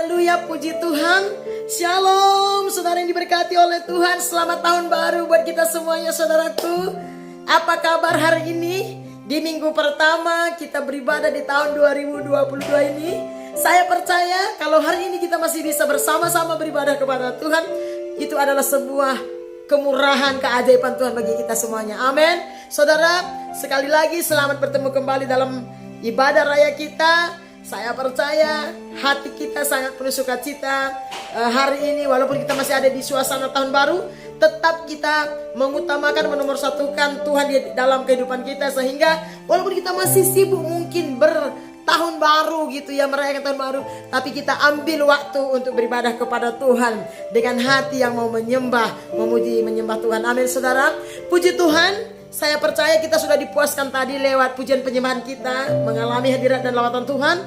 Haleluya, puji Tuhan. Shalom, saudara yang diberkati oleh Tuhan. Selamat tahun baru buat kita semuanya, saudaraku. Apa kabar hari ini? Di minggu pertama kita beribadah di tahun 2022 ini. Saya percaya kalau hari ini kita masih bisa bersama-sama beribadah kepada Tuhan, itu adalah sebuah kemurahan, keajaiban Tuhan bagi kita semuanya. Amin. Saudara, sekali lagi selamat bertemu kembali dalam ibadah raya kita. Saya percaya hati kita sangat penuh sukacita hari ini, walaupun kita masih ada di suasana tahun baru, tetap kita mengutamakan, menomorsatukan Tuhan di dalam kehidupan kita, sehingga walaupun kita masih sibuk mungkin bertahun baru gitu ya, merayakan tahun baru, tapi kita ambil waktu untuk beribadah kepada Tuhan dengan hati yang mau menyembah, memuji, menyembah Tuhan. Amin, saudara. Puji Tuhan. Saya percaya kita sudah dipuaskan tadi lewat pujian penyembahan kita, mengalami hadirat dan lawatan Tuhan,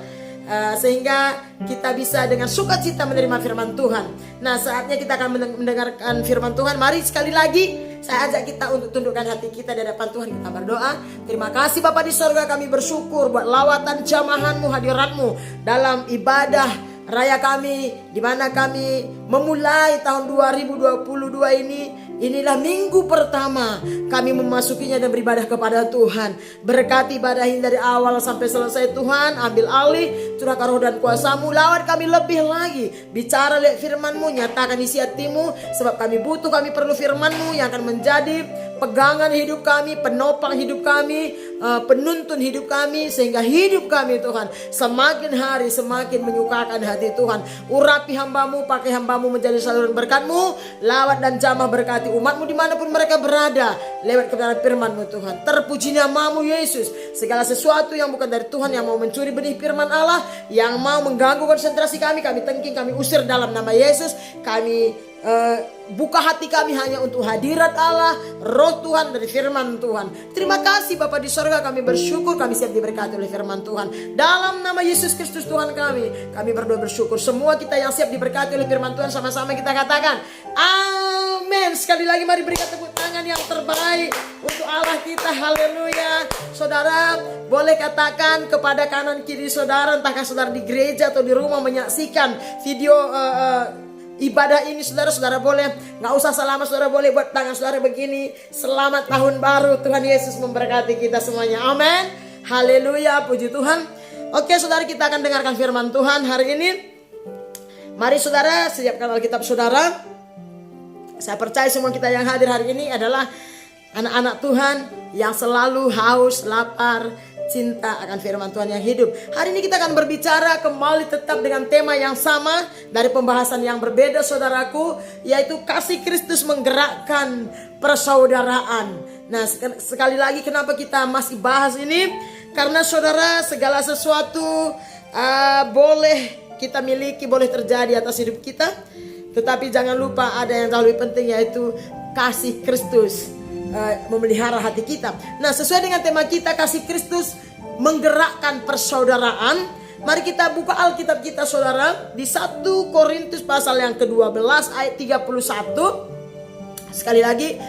sehingga kita bisa dengan sukacita menerima firman Tuhan. Nah, saatnya kita akan mendengarkan firman Tuhan. Mari sekali lagi saya ajak kita untuk tundukkan hati kita di hadapan Tuhan. Kita berdoa. Terima kasih Bapa di sorga, kami bersyukur buat lawatan jamahanmu, hadiratmu dalam ibadah raya kami, di mana kami memulai tahun 2022 ini. Inilah minggu pertama kami memasukinya dan beribadah kepada Tuhan. Berkati ibadah ini dari awal sampai selesai Tuhan. Ambil alih, curahkan roh dan kuasa-Mu. Lawat kami lebih lagi. Bicara lewat firman-Mu, nyatakan isi hati-Mu. Sebab kami butuh, kami perlu firman-Mu yang akan menjadi pegangan hidup kami, penopang hidup kami, penuntun hidup kami, sehingga hidup kami Tuhan semakin hari semakin menyukakan hati Tuhan. Urapi hamba-Mu, pakai hamba-Mu menjadi saluran berkat-Mu. Lawat dan jamah berkati umat-Mu dimanapun mereka berada, lewat kebenaran firman-Mu Tuhan. Terpuji nama-Mu Yesus. Segala sesuatu yang bukan dari Tuhan, yang mau mencuri benih firman Allah, yang mau mengganggu konsentrasi kami tengking, kami usir dalam nama Yesus. Kami buka hati kami hanya untuk hadirat Allah, roh Tuhan dari firman Tuhan. Terima kasih Bapa di sorga, kami bersyukur, kami siap diberkati oleh firman Tuhan. Dalam nama Yesus Kristus Tuhan kami berdoa bersyukur. Semua kita yang siap diberkati oleh firman Tuhan, sama-sama kita katakan amin. Sekali lagi mari berikan tepuk tangan yang terbaik untuk Allah kita. Haleluya. Saudara boleh katakan kepada kanan kiri saudara, entahkah saudara di gereja atau di rumah menyaksikan video ibadah ini, saudara boleh, gak usah selama, saudara boleh buat tangan saudara begini. Selamat tahun baru, Tuhan Yesus memberkati kita semuanya. Amin. Haleluya, puji Tuhan. Oke saudara, kita akan dengarkan firman Tuhan hari ini. Mari saudara siapkan Alkitab saudara. Saya percaya semua kita yang hadir hari ini adalah anak-anak Tuhan yang selalu haus, lapar, cinta akan firman Tuhan yang hidup. Hari ini kita akan berbicara kembali tetap dengan tema yang sama dari pembahasan yang berbeda saudaraku, yaitu kasih Kristus menggerakkan persaudaraan. Nah, sekali lagi kenapa kita masih bahas ini? Karena saudara, segala sesuatu boleh kita miliki, boleh terjadi atas hidup kita, tetapi jangan lupa ada yang jauh lebih penting, yaitu kasih Kristus memelihara hati kita. Nah, sesuai dengan tema kita, kasih Kristus menggerakkan persaudaraan. Mari kita buka Alkitab kita saudara di 1 Korintus pasal yang ke-12 ayat 31. Sekali lagi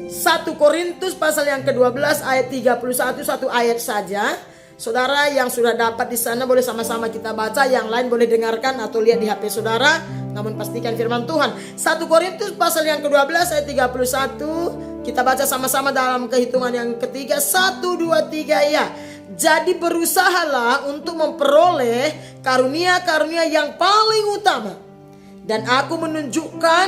1 Korintus pasal yang ke-12 ayat 31, satu ayat saja. Saudara yang sudah dapat di sana boleh sama-sama kita baca, yang lain boleh dengarkan atau lihat di HP saudara, namun pastikan firman Tuhan. 1 Korintus pasal yang ke-12 ayat 31. Kita baca sama-sama dalam kehitungan yang ketiga. 1, 2, 3 ya. Jadi berusahalah untuk memperoleh karunia-karunia yang paling utama, dan aku menunjukkan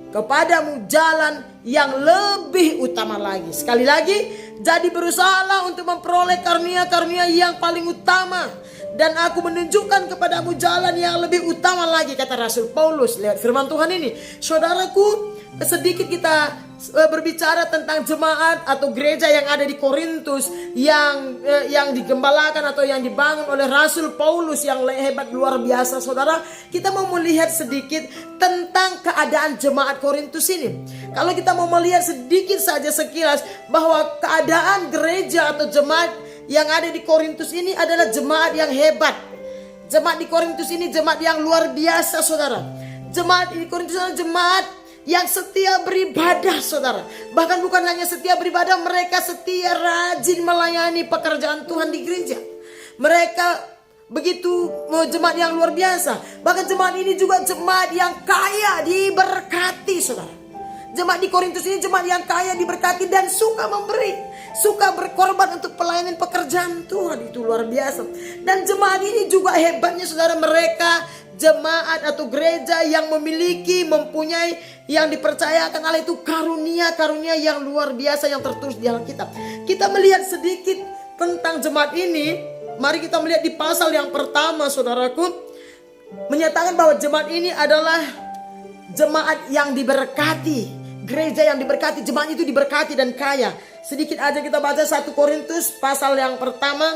kepadamu jalan yang lebih utama lagi. Sekali lagi, jadi berusahalah untuk memperoleh karunia-karunia yang paling utama, dan aku menunjukkan kepadamu jalan yang lebih utama lagi, kata Rasul Paulus lewat firman Tuhan ini. Saudaraku, sedikit kita berbicara tentang jemaat atau gereja yang ada di Korintus yang digembalakan atau yang dibangun oleh Rasul Paulus yang hebat luar biasa. Saudara, kita mau melihat sedikit tentang keadaan jemaat Korintus ini. Kalau kita mau melihat sedikit saja sekilas bahwa keadaan gereja atau jemaat yang ada di Korintus ini adalah jemaat yang hebat. Jemaat di Korintus ini jemaat yang luar biasa saudara. Jemaat di Korintus adalah jemaat yang setia beribadah saudara. Bahkan bukan hanya setia beribadah, mereka setia rajin melayani pekerjaan Tuhan di gereja. Mereka begitu jemaat yang luar biasa. Bahkan jemaat ini juga jemaat yang kaya diberkati, saudara. Jemaat di Korintus ini jemaat yang kaya diberkati dan suka memberi, suka berkorban untuk pelayanan pekerjaan Tuhan. Itu luar biasa. Dan jemaat ini juga hebatnya, saudara, mereka jemaat atau gereja yang mempunyai, yang dipercayakan Allah itu karunia-karunia yang luar biasa yang tertulis di dalam kitab. Kita melihat sedikit tentang jemaat ini. Mari kita melihat di pasal yang pertama, saudaraku, menyatakan bahwa jemaat ini adalah jemaat yang diberkati. Gereja yang diberkati, jemaat itu diberkati dan kaya. Sedikit aja kita baca 1 Korintus pasal yang pertama,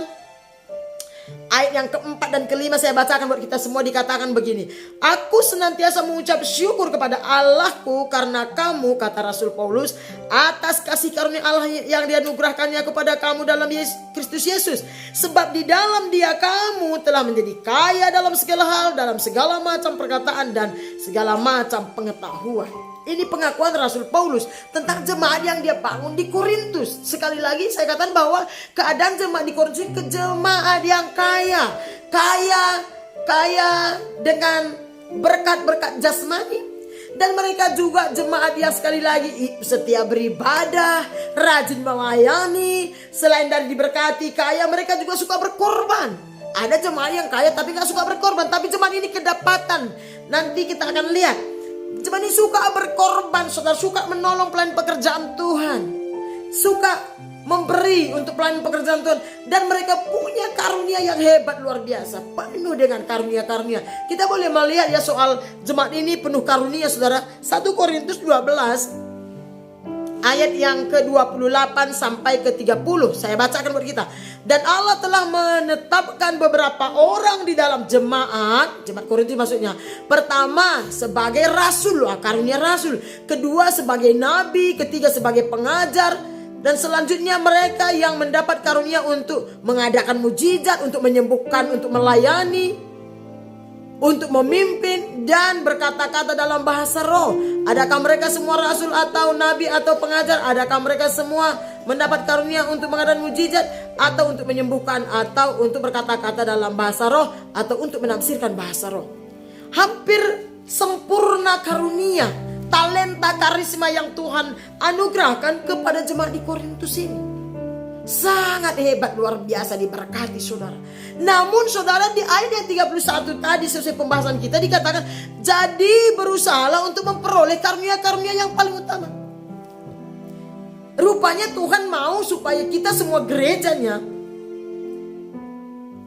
ayat yang keempat dan kelima saya bacakan buat kita semua. Dikatakan begini: aku senantiasa mengucap syukur kepada Allahku karena kamu, kata Rasul Paulus, atas kasih karunia Allah yang dianugerahkannya kepada kamu dalam Kristus Yesus. Sebab di dalam Dia kamu telah menjadi kaya dalam segala hal, dalam segala macam perkataan dan segala macam pengetahuan. Ini pengakuan Rasul Paulus tentang jemaat yang dia bangun di Korintus. Sekali lagi saya katakan bahwa keadaan jemaat di Korintus ini jemaat yang kaya dengan berkat-berkat jasmani. Dan mereka juga jemaat yang sekali lagi setia beribadah, rajin melayani. Selain dari diberkati kaya, mereka juga suka berkorban. Ada jemaat yang kaya tapi gak suka berkorban, tapi jemaat ini kedapatan. Nanti kita akan lihat. Jemaat ini suka berkorban, saudara, suka menolong pelayanan pekerjaan Tuhan, suka memberi untuk pelayanan pekerjaan Tuhan. Dan mereka punya karunia yang hebat luar biasa, penuh dengan karunia-karunia. Kita boleh melihat ya soal jemaat ini penuh karunia, saudara. 1 Korintus 12 ayat yang ke-28 sampai ke-30 saya bacakan buat kita. Dan Allah telah menetapkan beberapa orang di dalam jemaat Korintus maksudnya. Pertama sebagai rasul, karunia rasul. Kedua sebagai nabi. Ketiga sebagai pengajar. Dan selanjutnya mereka yang mendapat karunia untuk mengadakan mujizat, untuk menyembuhkan, untuk melayani, untuk memimpin dan berkata-kata dalam bahasa roh. Adakah mereka semua rasul atau nabi atau pengajar? Adakah mereka semua mendapat karunia untuk mengadakan mujizat, atau untuk menyembuhkan, atau untuk berkata-kata dalam bahasa roh, atau untuk menafsirkan bahasa roh? Hampir sempurna karunia, talenta, karisma yang Tuhan anugerahkan kepada jemaat di Korintus ini. Sangat hebat, luar biasa, diberkati, saudara. Namun saudara, di ayat yang 31 tadi selesai pembahasan kita dikatakan, jadi berusahalah untuk memperoleh karunia-karunia yang paling utama. Rupanya Tuhan mau supaya kita semua gerejanya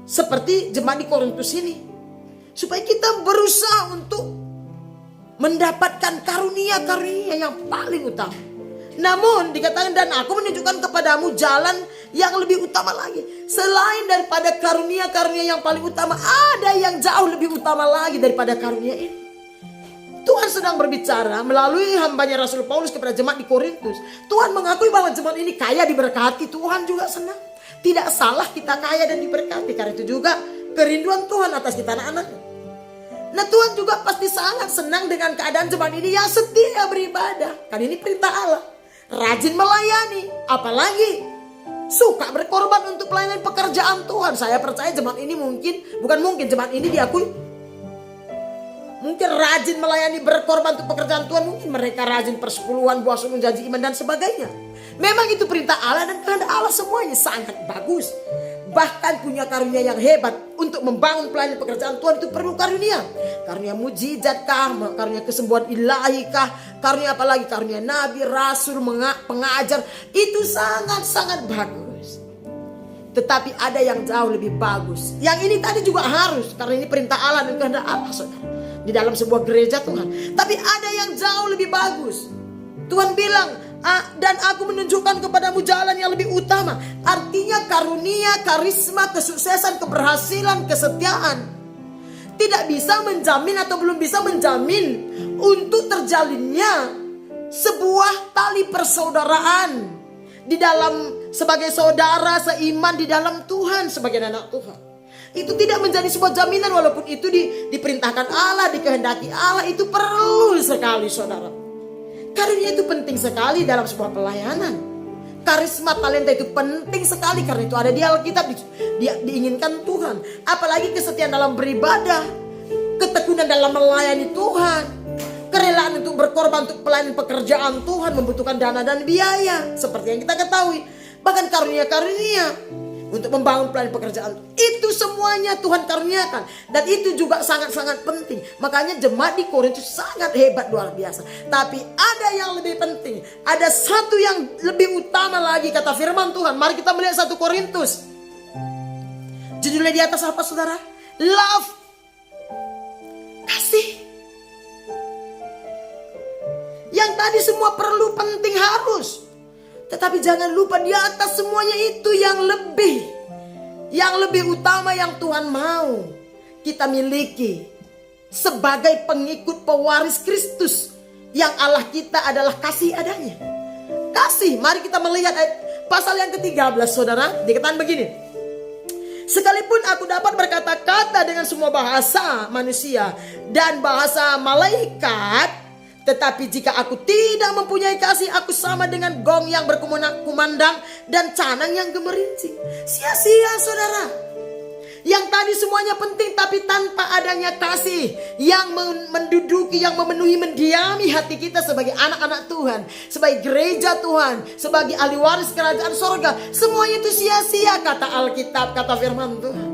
seperti jemaat di Korintus ini, supaya kita berusaha untuk mendapatkan karunia-karunia yang paling utama. Namun dikatakan, dan aku menunjukkan kepadamu jalan yang lebih utama lagi. Selain daripada karunia-karunia yang paling utama, ada yang jauh lebih utama lagi daripada karunia ini. Tuhan sedang berbicara melalui hambanya Rasul Paulus kepada jemaat di Korintus. Tuhan mengakui bahwa jemaat ini kaya diberkati. Tuhan juga senang. Tidak salah kita kaya dan diberkati. Karena itu juga kerinduan Tuhan atas kita anak-anaknya. Nah, Tuhan juga pasti sangat senang dengan keadaan jemaat ini yang setia beribadah. Kan ini perintah Allah. Rajin melayani, apalagi suka berkorban untuk pelayanan pekerjaan Tuhan. Saya percaya jemaat ini jemaat ini diakui mungkin rajin melayani, berkorban untuk pekerjaan Tuhan. Mungkin mereka rajin persepuluhan, buah sulung, janji iman dan sebagainya. Memang itu perintah Allah dan kehendak Allah, semuanya sangat bagus. Bahkan punya karunia yang hebat untuk membangun pelayanan pekerjaan Tuhan, itu perlu karunia. Karunia mujizat kah, karunia kesembuhan ilahi kah, karunia apalagi, karunia nabi, rasul, pengajar. Itu sangat-sangat bagus. Tetapi ada yang jauh lebih bagus. Yang ini tadi juga harus, karena ini perintah Allah dan kehendak Allah, saudara, di dalam sebuah gereja Tuhan. Tapi ada yang jauh lebih bagus. Tuhan bilang, dan aku menunjukkan kepadamu jalan yang lebih utama. Artinya karunia, karisma, kesuksesan, keberhasilan, kesetiaan tidak bisa menjamin atau belum bisa menjamin untuk terjalinnya sebuah tali persaudaraan di dalam, sebagai saudara seiman di dalam Tuhan, sebagai anak Tuhan. Itu tidak menjadi sebuah jaminan, walaupun itu diperintahkan Allah, dikehendaki Allah. Itu perlu sekali, saudara. Karunia itu penting sekali dalam sebuah pelayanan. Karisma talenta itu penting sekali karena itu ada di Alkitab, diinginkan Tuhan. Apalagi kesetiaan dalam beribadah, ketekunan dalam melayani Tuhan, kerelaan untuk berkorban untuk pelayanan pekerjaan Tuhan membutuhkan dana dan biaya. Seperti yang kita ketahui, bahkan karunia-karunia untuk membangun pelayanan pekerjaan, itu semuanya Tuhan karuniakan. Dan itu juga sangat-sangat penting. Makanya jemaat di Korintus sangat hebat, luar biasa. Tapi ada yang lebih penting, ada satu yang lebih utama lagi kata firman Tuhan. Mari kita melihat 1 Korintus. Judulnya di atas apa saudara? Love. Kasih. Yang tadi semua perlu, penting, harus. Tetapi jangan lupa di atas semuanya itu yang lebih utama yang Tuhan mau kita miliki sebagai pengikut pewaris Kristus, yang Allah kita adalah kasih adanya. Kasih. Mari kita melihat pasal yang ke-13 saudara. Dikatakan begini, sekalipun aku dapat berkata-kata dengan semua bahasa manusia dan bahasa malaikat, tetapi jika aku tidak mempunyai kasih, aku sama dengan gong yang berkumandang dan canang yang gemerincing. Sia-sia saudara. Yang tadi semuanya penting, tapi tanpa adanya kasih yang menduduki, yang memenuhi, mendiami hati kita sebagai anak-anak Tuhan, sebagai gereja Tuhan, sebagai ahli waris kerajaan sorga, semuanya itu sia-sia kata Alkitab, kata firman Tuhan.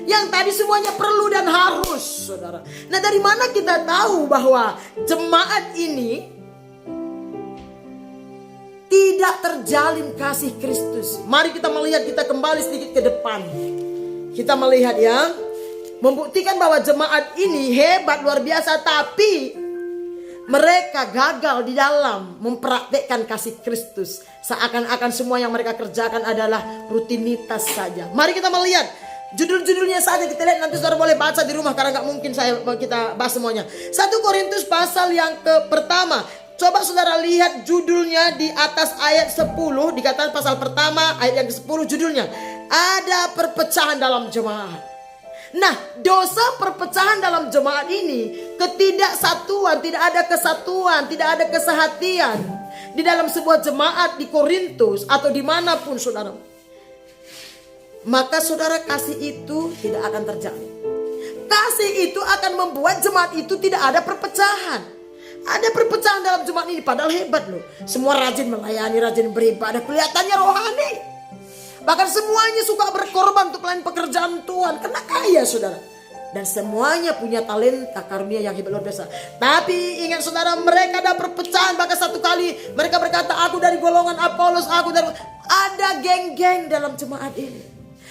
Yang tadi semuanya perlu dan harus saudara. Nah, dari mana kita tahu bahwa jemaat ini tidak terjalin kasih Kristus? Mari kita melihat, kita kembali sedikit ke depan. Kita melihat ya, membuktikan bahwa jemaat ini hebat, luar biasa, tapi mereka gagal di dalam mempraktekkan kasih Kristus. Seakan-akan semua yang mereka kerjakan adalah rutinitas saja. Mari kita melihat judul-judulnya saja, kita lihat, nanti saudara boleh baca di rumah karena gak mungkin kita bahas semuanya. 1 Korintus pasal yang pertama. Coba saudara lihat judulnya di atas ayat 10. Dikatakan pasal pertama ayat yang ke-10 judulnya, ada perpecahan dalam jemaat. Nah, dosa perpecahan dalam jemaat ini, ketidaksatuan, tidak ada kesatuan, tidak ada kesehatian di dalam sebuah jemaat di Korintus atau dimanapun saudara. Maka saudara, kasih itu tidak akan terjalin. Kasih itu akan membuat jemaat itu tidak ada perpecahan. Ada perpecahan dalam jemaat ini, padahal hebat loh. Semua rajin melayani, rajin beribadah, kelihatannya rohani. Bahkan semuanya suka berkorban untuk pelayanan pekerjaan Tuhan, karena kaya saudara. Dan semuanya punya talenta karunia yang hebat luar biasa. Tapi ingat saudara, mereka ada perpecahan. Bahkan satu kali mereka berkata, aku dari golongan Apolos, aku dari... Ada geng-geng dalam jemaat ini.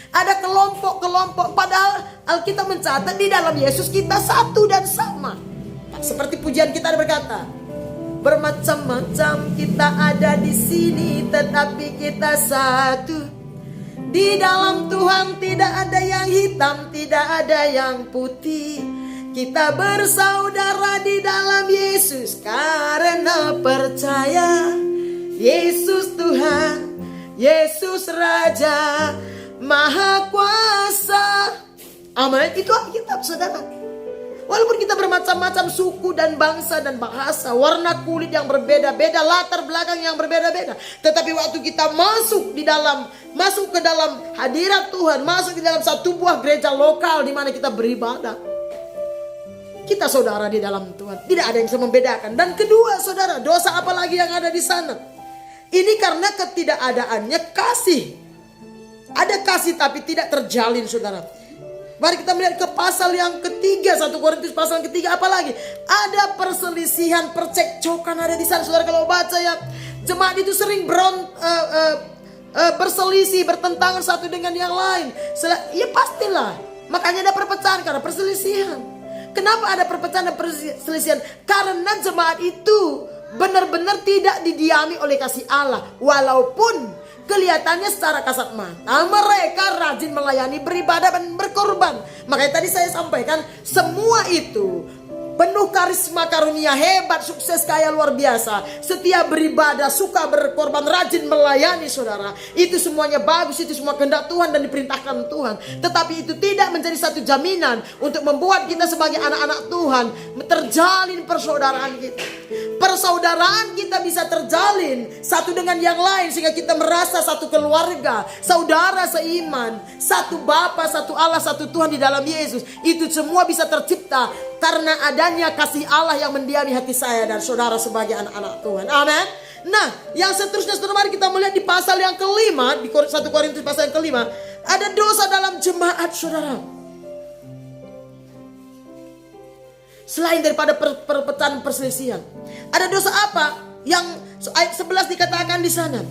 Ada kelompok-kelompok, padahal Alkitab mencatat di dalam Yesus kita satu dan sama. Seperti pujian kita berkata, bermacam-macam kita ada di sini, tetapi kita satu. Di dalam Tuhan tidak ada yang hitam, tidak ada yang putih. Kita bersaudara di dalam Yesus karena percaya. Yesus Tuhan, Yesus Raja, Maha Kuasa. Amin. Itu Alkitab saudara. Walaupun kita bermacam-macam suku dan bangsa dan bahasa, warna kulit yang berbeda-beda, latar belakang yang berbeda-beda, tetapi waktu kita masuk ke dalam hadirat Tuhan, masuk di dalam satu buah gereja lokal di mana kita beribadah, kita saudara di dalam Tuhan. Tidak ada yang bisa membedakan. Dan kedua saudara, dosa apa lagi yang ada di sana? Ini karena ketidakadaannya kasih. Ada kasih tapi tidak terjalin saudara. Mari kita melihat ke pasal yang ketiga, 1 Korintus pasal yang ketiga, apalagi ada perselisihan, percekcokan ada di sana saudara. Kalau baca ya, jemaat itu sering berselisih, bertentangan satu dengan yang lain. Ya pastilah, makanya ada perpecahan karena perselisihan. Kenapa ada perpecahan dan perselisihan? Karena jemaat itu benar-benar tidak didiami oleh kasih Allah. Walaupun kelihatannya secara kasat mata mereka rajin melayani, beribadah dan berkorban. Makanya tadi saya sampaikan, semua itu penuh karisma karunia, hebat, sukses, kaya, luar biasa. Setia beribadah, suka berkorban, rajin melayani saudara. Itu semuanya bagus, itu semua kehendak Tuhan dan diperintahkan Tuhan. Tetapi itu tidak menjadi satu jaminan untuk membuat kita sebagai anak-anak Tuhan terjalin persaudaraan kita. Persaudaraan kita bisa terjalin satu dengan yang lain sehingga kita merasa satu keluarga, saudara seiman, satu Bapa, satu Allah, satu Tuhan di dalam Yesus. Itu semua bisa tercipta karena adanya kasih Allah yang mendiami hati saya dan saudara sebagai anak-anak Tuhan. Amin. Nah, yang seterusnya saudara, mari kita melihat di pasal yang kelima, di 1 Korintus pasal yang kelima, ada dosa dalam jemaat saudara. Selain daripada perpecahan perselisihan, ada dosa apa? Yang ayat 11 dikatakan di sana.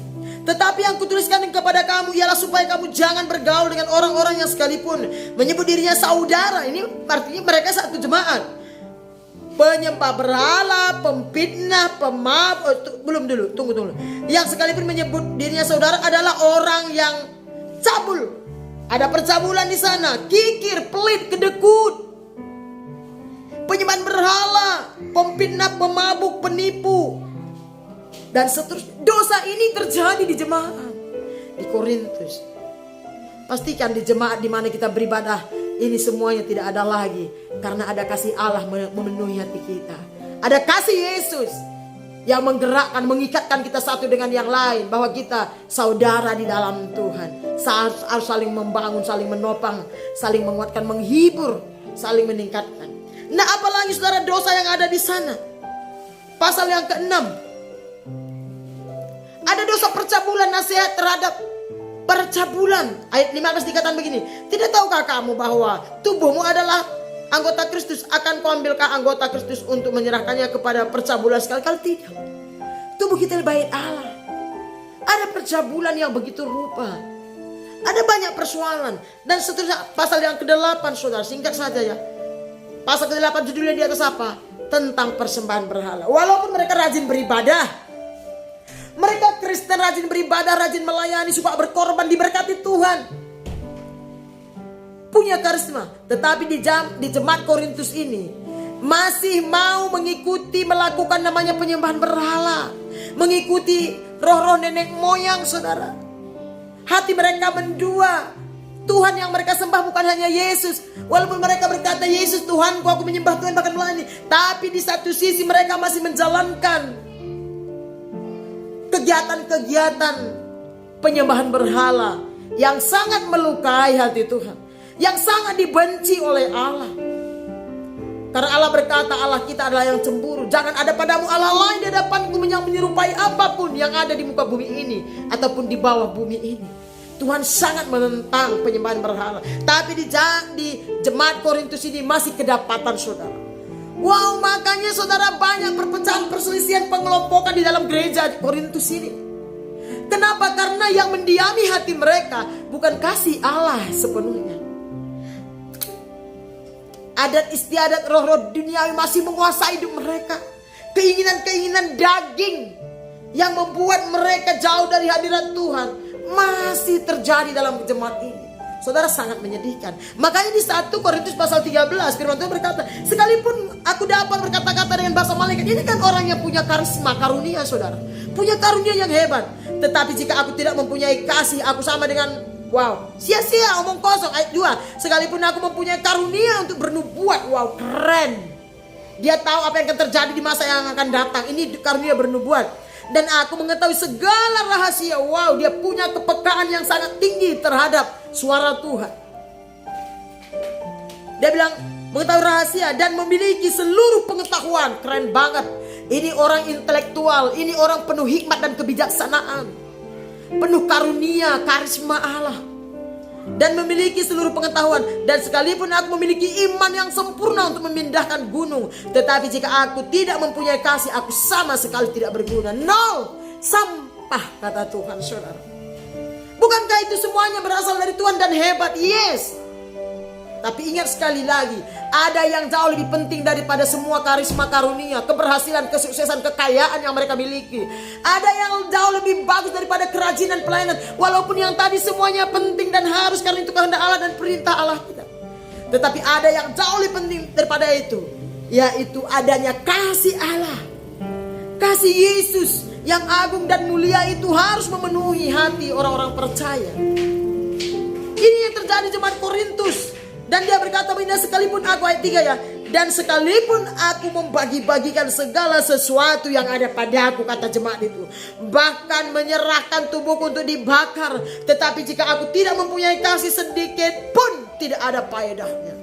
Tetapi yang kutuliskan kepada kamu ialah supaya kamu jangan bergaul dengan orang-orang yang sekalipun menyebut dirinya saudara. Ini artinya mereka satu jemaat. Penyembah berhala, pemfitnah, tunggu. Yang sekalipun menyebut dirinya saudara adalah orang yang cabul. Ada percabulan di sana, kikir, pelit, kedekut, penyembahan berhala, pemfitnah, pemabuk, penipu, dan seterusnya. Dosa ini terjadi di jemaat di Korintus. Pastikan di jemaat di mana kita beribadah ini semuanya tidak ada lagi, karena ada kasih Allah memenuhi hati kita. Ada kasih Yesus yang menggerakkan, mengikatkan kita satu dengan yang lain, bahwa kita saudara di dalam Tuhan. Harus saling membangun, saling menopang, saling menguatkan, menghibur, saling meningkatkan. Nah, apalagi saudara dosa yang ada di sana. Pasal yang ke-6. Ada dosa percabulan, nasihat terhadap percabulan. Ayat 15 dikatakan begini. Tidak tahukah kamu bahwa tubuhmu adalah anggota Kristus? Akan kuambilkah anggota Kristus untuk menyerahkannya kepada percabulan sekali-kali? Tidak. Tubuh kita bait Allah. Ada percabulan yang begitu rupa. Ada banyak persoalan. Dan seterusnya pasal yang ke-8 saudara, singkat saja ya. Pasal ke-8 judulnya di atas apa? Tentang persembahan berhala. Walaupun mereka rajin beribadah, mereka Kristen rajin beribadah, rajin melayani, suka berkorban, diberkati Tuhan, punya karisma, tetapi di jemaat Korintus ini masih mau mengikuti, melakukan namanya penyembahan berhala, mengikuti roh-roh nenek moyang saudara. Hati mereka mendua. Tuhan yang mereka sembah bukan hanya Yesus. Walaupun mereka berkata, Yesus Tuhanku, aku menyembah Tuhan bahkan melayani, tapi di satu sisi mereka masih menjalankan kegiatan-kegiatan penyembahan berhala yang sangat melukai hati Tuhan, yang sangat dibenci oleh Allah. Karena Allah berkata, Allah kita adalah yang cemburu. Jangan ada padamu Allah lain di hadapanku yang menyerupai apapun yang ada di muka bumi ini ataupun di bawah bumi ini. Tuhan sangat menentang penyembahan berhala. Tapi di jemaat Korintus ini masih kedapatan saudara. Wow, makanya saudara banyak perpecahan, perselisihan, pengelompokan di dalam gereja Korintus ini. Kenapa? Karena yang mendiami hati mereka bukan kasih Allah sepenuhnya. Adat istiadat, roh-roh duniawi masih menguasai hidup mereka. Keinginan-keinginan daging yang membuat mereka jauh dari hadirat Tuhan masih terjadi dalam jemaat ini. Saudara, sangat menyedihkan. Makanya di 1 Korintus pasal 13 firman Tuhan berkata, sekalipun aku dapat berkata-kata dengan bahasa malaikat. Ini kan orang yang punya karisma, karunia saudara, punya karunia yang hebat. Tetapi jika aku tidak mempunyai kasih, aku sama dengan sia-sia, omong kosong. Ayat 2, sekalipun aku mempunyai karunia untuk bernubuat. Wow, keren. Dia tahu apa yang akan terjadi di masa yang akan datang. Ini karunia bernubuat. Dan aku mengetahui segala rahasia. Wow, dia punya kepekaan yang sangat tinggi terhadap suara Tuhan. Dia bilang mengetahui rahasia dan memiliki seluruh pengetahuan. Keren banget. Ini orang intelektual, ini orang penuh hikmat dan kebijaksanaan, penuh karunia, karisma Allah, dan memiliki seluruh pengetahuan. Dan sekalipun aku memiliki iman yang sempurna untuk memindahkan gunung, tetapi jika aku tidak mempunyai kasih, aku sama sekali tidak berguna. Nol, sampah, kata Tuhan saudara. Bukankah itu semuanya berasal dari Tuhan dan hebat? Yes. Tapi ingat sekali lagi, ada yang jauh lebih penting daripada semua karisma, karunia, keberhasilan, kesuksesan, kekayaan yang mereka miliki. Ada yang jauh lebih bagus daripada kerajinan, pelayanan. Walaupun yang tadi semuanya penting dan harus, karena itu kehendak Allah dan perintah Allah kita. Tetapi ada yang jauh lebih penting daripada itu, yaitu adanya kasih Allah. Kasih Yesus yang agung dan mulia itu harus memenuhi hati orang-orang percaya. Ini yang terjadi jemaat Korintus. Dan dia berkata, sekalipun aku, ayat 3 ya, Dan sekalipun aku membagi-bagikan segala sesuatu yang ada padaku, kata jemaat itu, bahkan menyerahkan tubuhku untuk dibakar, tetapi jika aku tidak mempunyai kasih sedikit pun, tidak ada faedahnya.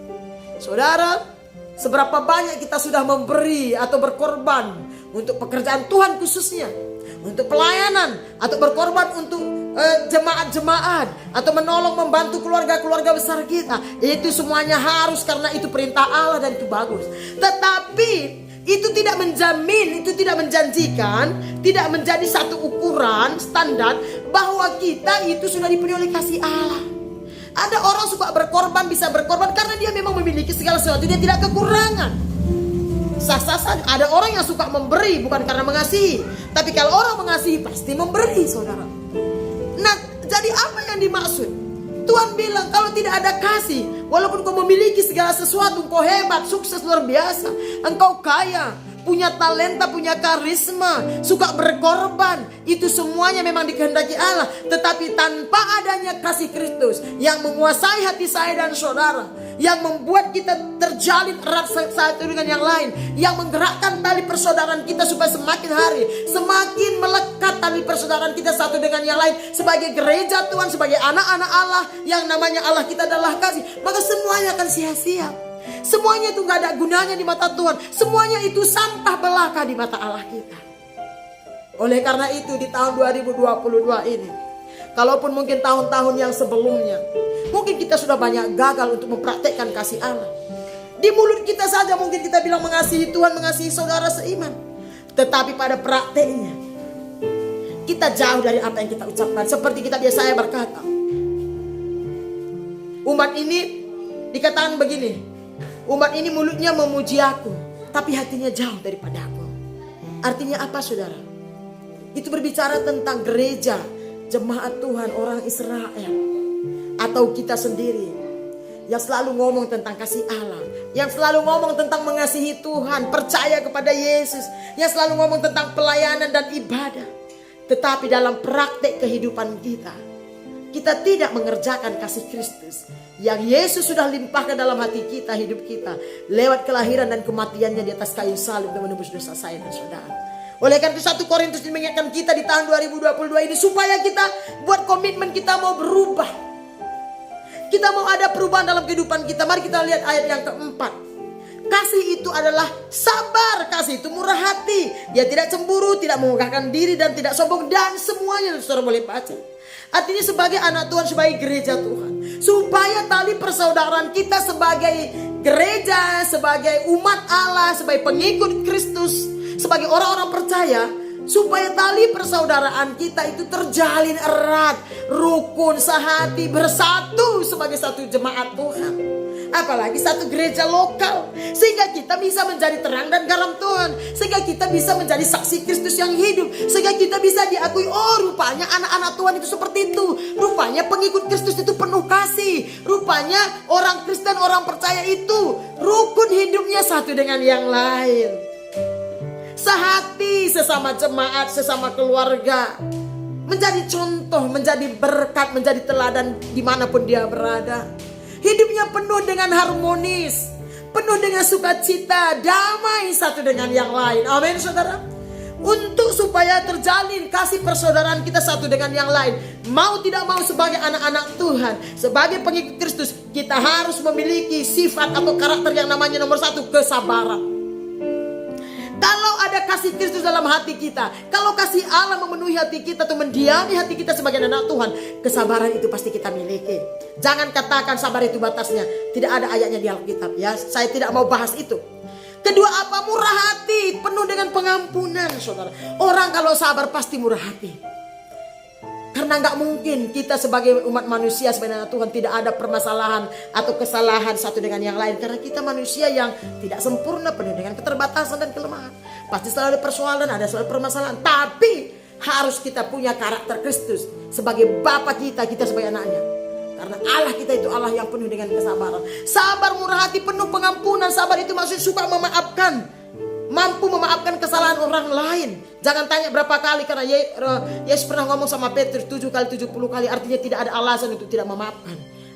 Saudara, seberapa banyak kita sudah memberi atau berkorban untuk pekerjaan Tuhan, khususnya untuk pelayanan, atau berkorban untuk jemaat-jemaat, atau menolong membantu keluarga-keluarga besar kita. Itu semuanya harus, karena itu perintah Allah dan itu bagus. Tetapi itu tidak menjamin, itu tidak menjanjikan, tidak menjadi satu ukuran standar bahwa kita itu sudah dipenuhi oleh kasih Allah. Ada orang suka berkorban, bisa berkorban karena dia memang memiliki segala sesuatu, dia tidak kekurangan. Sah-sah saja. Ada orang yang suka memberi bukan karena mengasihi, tapi kalau orang mengasihi pasti memberi, saudara. Nah, jadi apa yang dimaksud? Tuhan bilang kalau tidak ada kasih, walaupun kau memiliki segala sesuatu, kau hebat, sukses luar biasa, engkau kaya, punya talenta, punya karisma, suka berkorban, itu semuanya memang dikehendaki Allah. Tetapi tanpa adanya kasih Kristus yang menguasai hati saya dan saudara, yang membuat kita terjalin erat satu dengan yang lain, yang menggerakkan tali persaudaraan kita supaya semakin hari semakin melekat tali persaudaraan kita satu dengan yang lain, sebagai gereja Tuhan, sebagai anak-anak Allah yang namanya Allah kita adalah kasih, maka semuanya akan sia-sia. Semuanya itu gak ada gunanya di mata Tuhan. Semuanya itu sampah belaka di mata Allah kita. Oleh karena itu di tahun 2022 ini, kalaupun mungkin tahun-tahun yang sebelumnya, mungkin kita sudah banyak gagal untuk mempraktekkan kasih Allah. Di mulut kita saja mungkin kita bilang mengasihi Tuhan, mengasihi saudara seiman, tetapi pada prakteknya kita jauh dari apa yang kita ucapkan. Seperti kitab Yesaya berkata, umat ini dikatakan begini, umat ini mulutnya memuji aku, tapi hatinya jauh daripada aku. Artinya apa, saudara? Itu berbicara tentang gereja, jemaat Tuhan, orang Israel, atau kita sendiri yang selalu ngomong tentang kasih Allah, yang selalu ngomong tentang mengasihi Tuhan, percaya kepada Yesus, yang selalu ngomong tentang pelayanan dan ibadah. Tetapi dalam praktek kehidupan kita tidak mengerjakan kasih Kristus yang Yesus sudah limpahkan dalam hati kita, hidup kita, lewat kelahiran dan kematiannya di atas kayu salib dan menebus dosa saya dan saudara. Oleh karena itu 1 Korintus mengingatkan kita di tahun 2022 ini supaya kita buat komitmen, kita mau berubah, kita mau ada perubahan dalam kehidupan kita. Mari kita lihat ayat yang keempat. Kasih itu adalah sabar, kasih itu murah hati, dia tidak cemburu, tidak memegahkan diri, dan tidak sombong, dan semuanya saudara boleh baca. Artinya sebagai anak Tuhan, sebagai gereja Tuhan, supaya tali persaudaraan kita sebagai gereja, sebagai umat Allah, sebagai pengikut Kristus, sebagai orang-orang percaya, supaya tali persaudaraan kita itu terjalin erat, rukun, sehati, bersatu sebagai satu jemaat Tuhan. Apalagi satu gereja lokal, sehingga kita bisa menjadi terang dan garam Tuhan, sehingga kita bisa menjadi saksi Kristus yang hidup, sehingga kita bisa diakui, oh rupanya anak-anak Tuhan itu seperti itu, rupanya pengikut Kristus itu penuh kasih, rupanya orang Kristen, orang percaya itu rukun hidupnya satu dengan yang lain, sehati, sesama jemaat, sesama keluarga, menjadi contoh, menjadi berkat, menjadi teladan dimanapun dia berada. Hidupnya penuh dengan harmonis, penuh dengan sukacita, damai satu dengan yang lain. Amin, saudara. Untuk supaya terjalin kasih persaudaraan kita satu dengan yang lain, mau tidak mau sebagai anak-anak Tuhan, sebagai pengikut Kristus, kita harus memiliki sifat atau karakter yang namanya nomor 1, kesabaran. Kalau ada kasih Kristus dalam hati kita, kalau kasih Allah memenuhi hati kita atau mendiami hati kita sebagai anak Tuhan, kesabaran itu pasti kita miliki. Jangan katakan sabar itu batasnya, tidak ada ayatnya di Alkitab ya. Saya tidak mau bahas itu. Kedua apa? Murah hati, penuh dengan pengampunan, saudara. Orang kalau sabar pasti murah hati. Karena gak mungkin kita sebagai umat manusia, sebagai anak Tuhan, tidak ada permasalahan atau kesalahan satu dengan yang lain. Karena kita manusia yang tidak sempurna, penuh dengan keterbatasan dan kelemahan. Pasti selalu ada persoalan, ada selalu permasalahan. Tapi harus kita punya karakter Kristus sebagai Bapa kita, kita sebagai anaknya. Karena Allah kita itu Allah yang penuh dengan kesabaran. Sabar, murah hati, penuh pengampunan. Sabar itu maksudnya suka memaafkan, mampu memaafkan kesalahan orang lain. Jangan tanya berapa kali, karena Yesus pernah ngomong sama Petrus 7 kali 70 kali. Artinya tidak ada alasan untuk tidak memaafkan.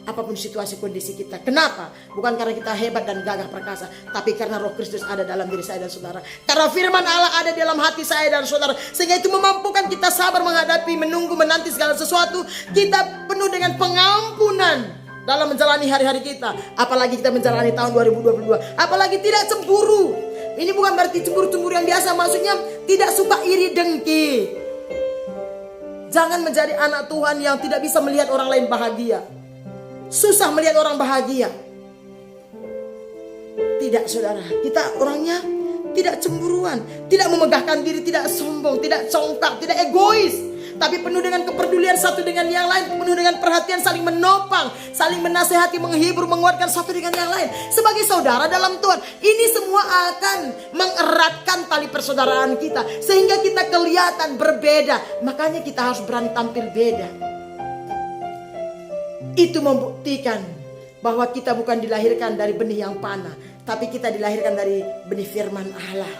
apapun situasi kondisi kita. Kenapa? Bukan karena kita hebat dan gagah perkasa, tapi karena Roh Kristus ada dalam diri saya dan saudara. Karena firman Allah ada dalam hati saya dan saudara, sehingga itu memampukan kita sabar menghadapi, menunggu, menanti segala sesuatu. Kita penuh dengan pengampunan dalam menjalani hari-hari kita. Apalagi kita menjalani tahun 2022. Apalagi tidak cemburu. Ini bukan berarti cemburu-cemburu yang biasa, maksudnya tidak suka iri dengki. Jangan menjadi anak Tuhan yang tidak bisa melihat orang lain bahagia. Susah melihat orang bahagia. Tidak, saudara. Kita orangnya tidak cemburuan, tidak memegahkan diri, tidak sombong, tidak congkak, tidak egois, tapi penuh dengan kepedulian satu dengan yang lain, penuh dengan perhatian, saling menopang, saling menasehati, menghibur, menguatkan satu dengan yang lain. Sebagai saudara dalam Tuhan, ini semua akan mengeratkan tali persaudaraan kita, sehingga kita kelihatan berbeda. Makanya kita harus berani tampil beda. Itu membuktikan bahwa kita bukan dilahirkan dari benih yang panah, tapi kita dilahirkan dari benih firman Allah.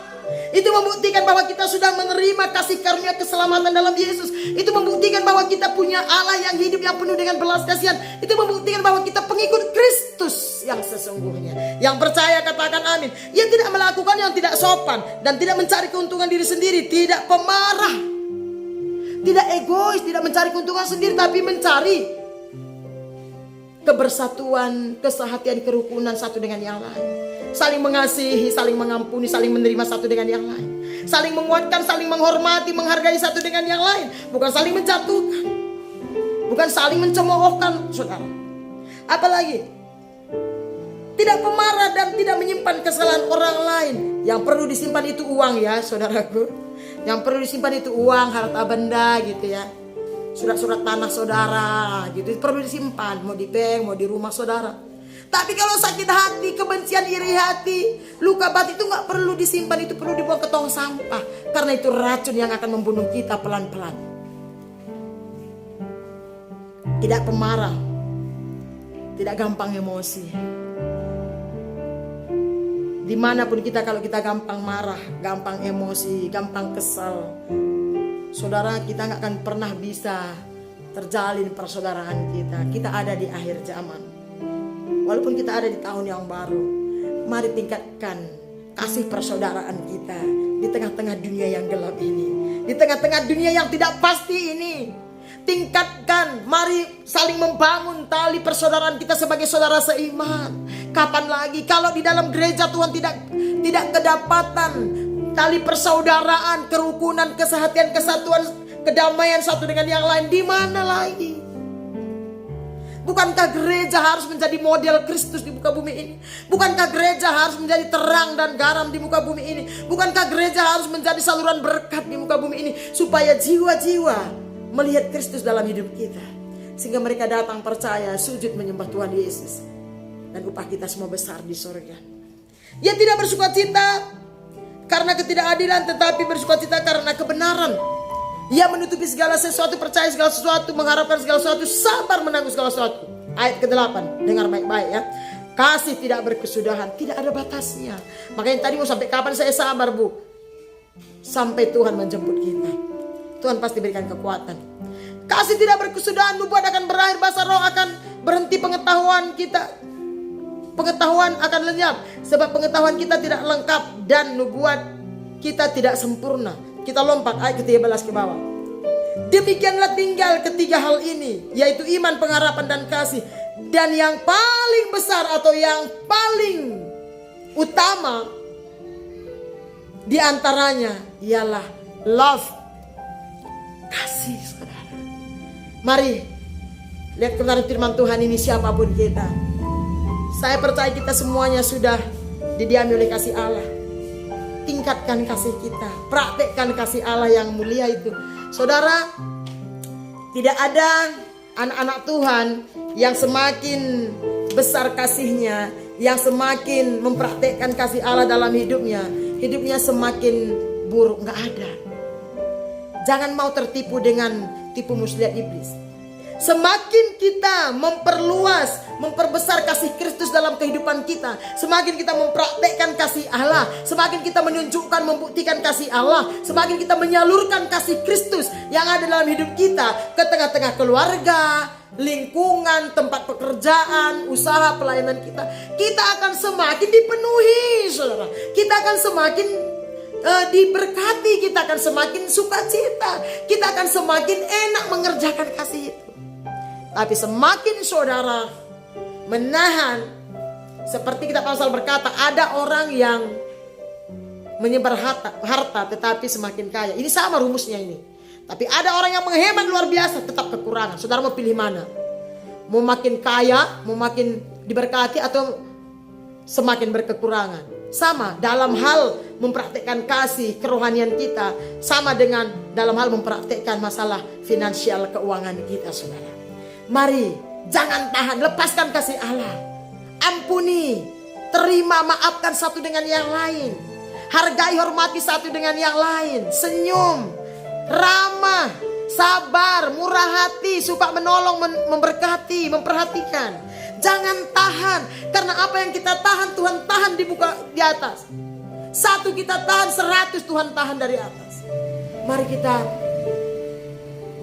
Itu membuktikan bahwa kita sudah menerima kasih karunia keselamatan dalam Yesus. Itu membuktikan bahwa kita punya Allah yang hidup, yang penuh dengan belas kasihan. Itu membuktikan bahwa kita pengikut Kristus yang sesungguhnya. Yang percaya katakan amin. Yang tidak melakukan yang tidak sopan dan tidak mencari keuntungan diri sendiri, tidak pemarah, tidak egois, tidak mencari keuntungan sendiri, tapi mencari kebersatuan, kesehatian, kerukunan satu dengan yang lain. Saling mengasihi, saling mengampuni, saling menerima satu dengan yang lain. Saling menguatkan, saling menghormati, menghargai satu dengan yang lain. Bukan saling menjatuhkan, bukan saling mencemoohkan, saudara. Apalagi tidak pemarah dan tidak menyimpan kesalahan orang lain. Yang perlu disimpan itu uang ya, saudaraku. Yang perlu disimpan itu uang, harta benda gitu ya. Surat-surat tanah saudara gitu perlu disimpan, mau di bank, mau di rumah saudara. Tapi kalau sakit hati, kebencian, iri hati, luka batin itu gak perlu disimpan, itu perlu dibuang ke tong sampah. Karena itu racun yang akan membunuh kita pelan-pelan. Tidak pemarah, tidak gampang emosi. Dimanapun kita, kalau kita gampang marah, gampang emosi, gampang kesal, saudara, kita gak akan pernah bisa terjalin persaudaraan kita. Kita ada di akhir zaman. Walaupun kita ada di tahun yang baru, mari tingkatkan kasih persaudaraan kita di tengah-tengah dunia yang gelap ini, di tengah-tengah dunia yang tidak pasti ini. Tingkatkan, mari saling membangun tali persaudaraan kita sebagai saudara seiman. Kapan lagi kalau di dalam gereja Tuhan tidak kedapatan tali persaudaraan, kerukunan, kesehatian, kesatuan, kedamaian satu dengan yang lain, di mana lagi? Bukankah gereja harus menjadi model Kristus di muka bumi ini? Bukankah gereja harus menjadi terang dan garam di muka bumi ini? Bukankah gereja harus menjadi saluran berkat di muka bumi ini, supaya jiwa-jiwa melihat Kristus dalam hidup kita, sehingga mereka datang percaya, sujud menyembah Tuhan Yesus, dan upah kita semua besar di surga. Ia tidak bersukacita karena ketidakadilan, tetapi bersukacita karena kebenaran. Ia menutupi segala sesuatu, percaya segala sesuatu, mengharapkan segala sesuatu, sabar menanggung segala sesuatu. Ayat ke-8, dengar baik-baik ya. Kasih tidak berkesudahan, tidak ada batasnya. Makanya tadi mau sampai kapan saya sabar, Bu? Sampai Tuhan menjemput kita. Tuhan pasti berikan kekuatan. Kasih tidak berkesudahan, nubuat akan berakhir, bahasa roh akan berhenti, pengetahuan kita, pengetahuan akan lenyap. Sebab pengetahuan kita tidak lengkap dan nubuat kita tidak sempurna. Kita lompat ayat ke-13 ke bawah. Demikianlah tinggal ketiga hal ini, yaitu iman, pengharapan, dan kasih. Dan yang paling besar atau yang paling utama di antaranya ialah love, kasih, saudara. Mari lihat kebenaran firman Tuhan ini, siapapun kita. Saya percaya kita semuanya sudah didiami oleh kasih Allah. Tingkatkan kasih kita, praktekkan kasih Allah yang mulia itu. Saudara, tidak ada anak-anak Tuhan yang semakin besar kasihnya, yang semakin mempraktekkan kasih Allah dalam hidupnya, hidupnya semakin buruk. Nggak ada. Jangan mau tertipu dengan tipu muslihat iblis. Semakin kita memperluas, memperbesar kasih Kristus dalam kehidupan kita, semakin kita mempraktekkan kasih Allah, semakin kita menunjukkan, membuktikan kasih Allah, semakin kita menyalurkan kasih Kristus yang ada dalam hidup kita ke tengah-tengah keluarga, lingkungan, tempat pekerjaan, usaha, pelayanan kita akan semakin dipenuhi, saudara. Kita akan semakin diberkati, kita akan semakin sukacita, kita akan semakin enak mengerjakan kasih itu. Tapi semakin saudara menahan, seperti kita pasal berkata, ada orang yang menyebar harta tetapi semakin kaya. Ini sama rumusnya ini. Tapi ada orang yang menghemat luar biasa tetap kekurangan. Saudara mau pilih mana? Mau makin kaya, mau makin diberkati, atau semakin berkekurangan? Sama dalam hal mempraktekkan kasih kerohanian kita, sama dengan dalam hal mempraktekkan masalah finansial keuangan kita, saudara. Mari jangan tahan, lepaskan kasih Allah. Ampuni, terima, maafkan satu dengan yang lain. Hargai, hormati satu dengan yang lain. Senyum, ramah, sabar, murah hati, suka menolong, memberkati, memperhatikan. Jangan tahan, karena apa yang kita tahan Tuhan tahan di atas. Satu kita tahan, 100 Tuhan tahan dari atas. Mari kita